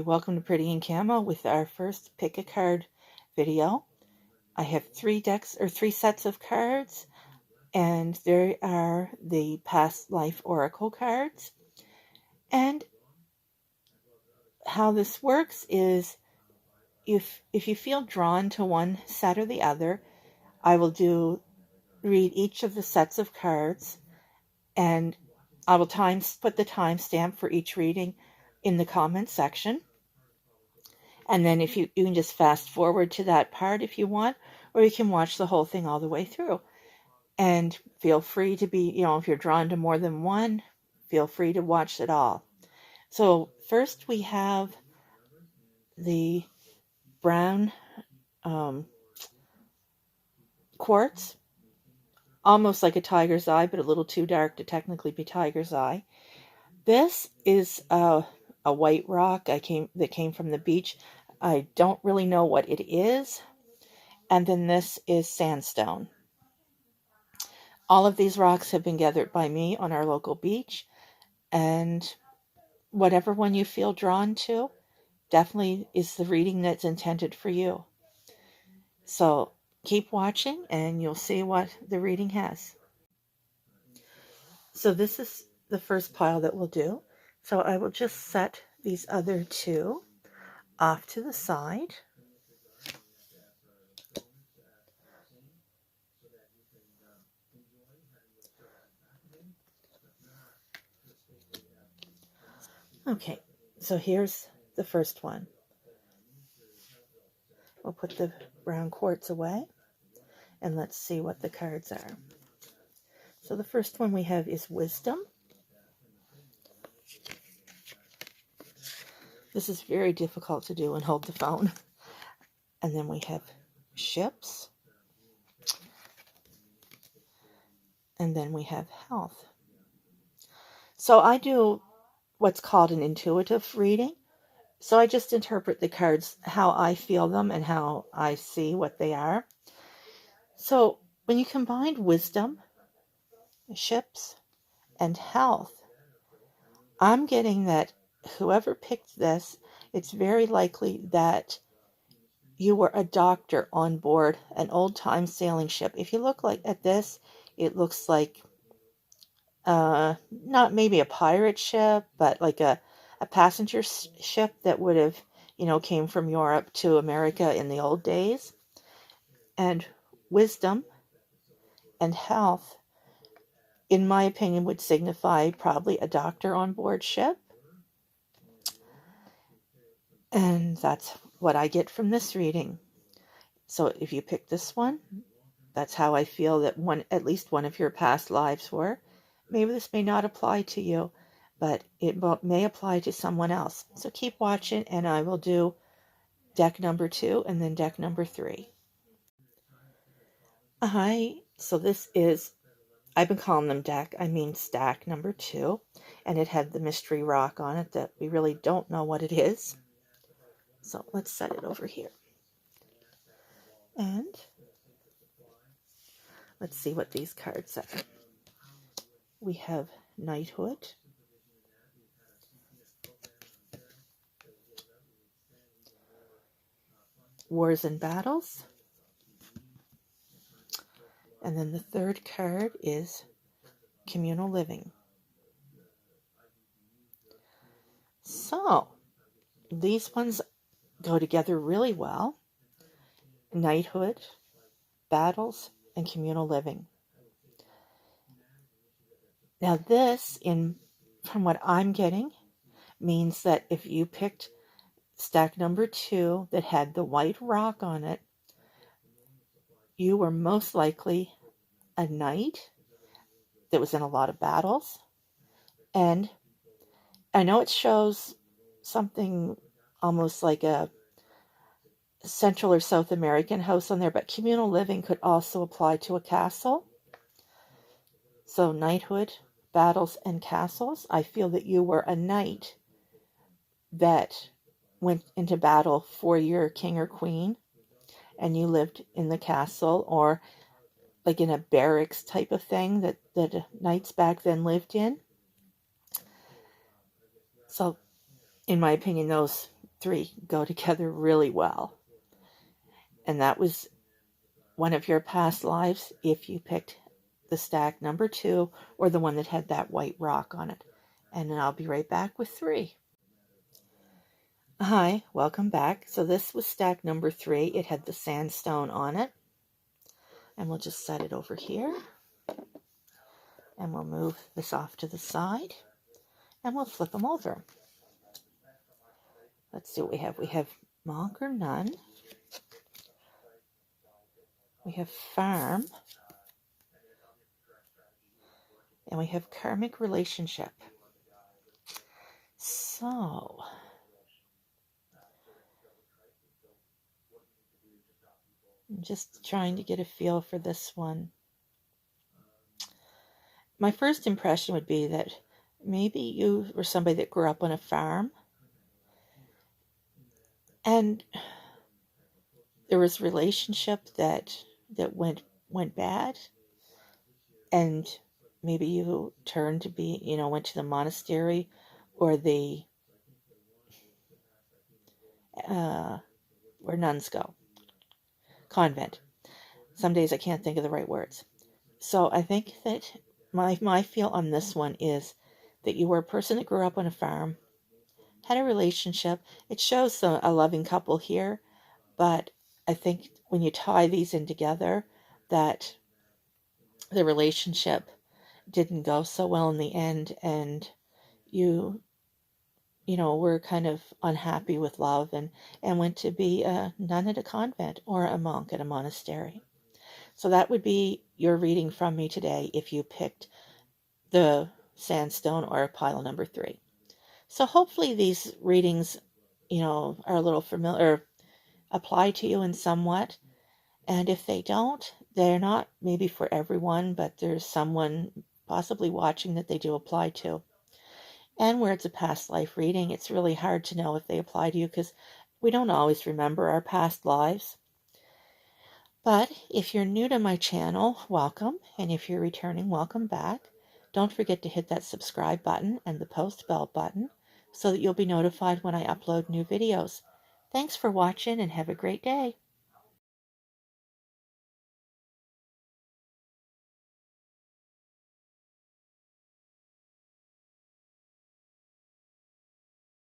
Welcome to Pretty in Camo with our first pick a card video. I have three sets of cards, and there are the past life oracle cards. And how this works is if you feel drawn to one set or the other, I will read each of the sets of cards, and I will put the timestamp for each reading in the comment section. And then if you can just fast forward to that part if you want, or you can watch the whole thing all the way through. And feel free to be, if you're drawn to more than one, feel free to watch it all. So first we have the brown quartz, almost like a tiger's eye, but a little too dark to technically be tiger's eye. This is a white rock that came from the beach. I don't really know what it is. And then this is sandstone. All of these rocks have been gathered by me on our local beach, and whatever one you feel drawn to definitely is the reading that's intended for you. So keep watching and you'll see what the reading has. So this is the first pile that we'll do. So I will just set these other two off to the side. Okay, so here's the first one. We'll put the brown quartz away and let's see what the cards are. So the first one we have is Wisdom. This is very difficult to do and hold the phone. And then we have Ships. And then we have Health. So I do what's called an intuitive reading. So I just interpret the cards how I feel them and how I see what they are. So when you combine Wisdom, Ships, and Health, I'm getting that whoever picked this, it's very likely that you were a doctor on board an old-time sailing ship. If you look at this, it looks like not maybe a pirate ship, but like a passenger ship that would have, came from Europe to America in the old days. And Wisdom and Health, in my opinion, would signify probably a doctor on board ship. And that's what I get from this reading. So if you pick this one, that's how I feel that at least one of your past lives were. Maybe this may not apply to you, but it may apply to someone else. So keep watching, and I will do deck number 2 and then deck number 3. Hi, so this is, I've been calling them stack number 2, and it had the mystery rock on it that we really don't know what it is. So let's set it over here. And let's see what these cards are. We have Knighthood, Wars and Battles, and then the third card is Communal Living. So these ones go together really well. Knighthood, Battles, and Communal Living. Now this, from what I'm getting, means that if you picked stack number 2 that had the white rock on it, you were most likely a knight that was in a lot of battles. And I know it shows something almost like a Central or South American house on there, but communal living could also apply to a castle. So knighthood, battles, and castles. I feel that you were a knight that went into battle for your king or queen, and you lived in the castle, or like in a barracks type of thing that knights back then lived in. So in my opinion, those 3 go together really well. And that was one of your past lives if you picked the stack number 2 or the one that had that white rock on it. And then I'll be right back with 3. Hi, welcome back. So this was stack number 3. It had the sandstone on it. And we'll just set it over here. And we'll move this off to the side. And we'll flip them over. Let's see what we have. We have monk or nun. We have farm. And we have karmic relationship. So, I'm just trying to get a feel for this one. My first impression would be that maybe you were somebody that grew up on a farm and there was a relationship that went bad, and maybe you turned to be, went to the monastery or the where nuns go, convent. Some days I can't think of the right words. So I think that my feel on this one is that you were a person that grew up on a farm, had a relationship. It shows a loving couple here, but I think when you tie these in together, that the relationship didn't go so well in the end, and you were kind of unhappy with love and went to be a nun at a convent or a monk at a monastery. So that would be your reading from me today if you picked the sandstone or pile number 3. So hopefully these readings, are a little familiar, or apply to you in somewhat. And if they don't, they're not maybe for everyone, but there's someone possibly watching that they do apply to. And where it's a past life reading, it's really hard to know if they apply to you because we don't always remember our past lives. But if you're new to my channel, welcome. And if you're returning, welcome back. Don't forget to hit that subscribe button and the post bell button so that you'll be notified when I upload new videos. Thanks for watching and have a great day.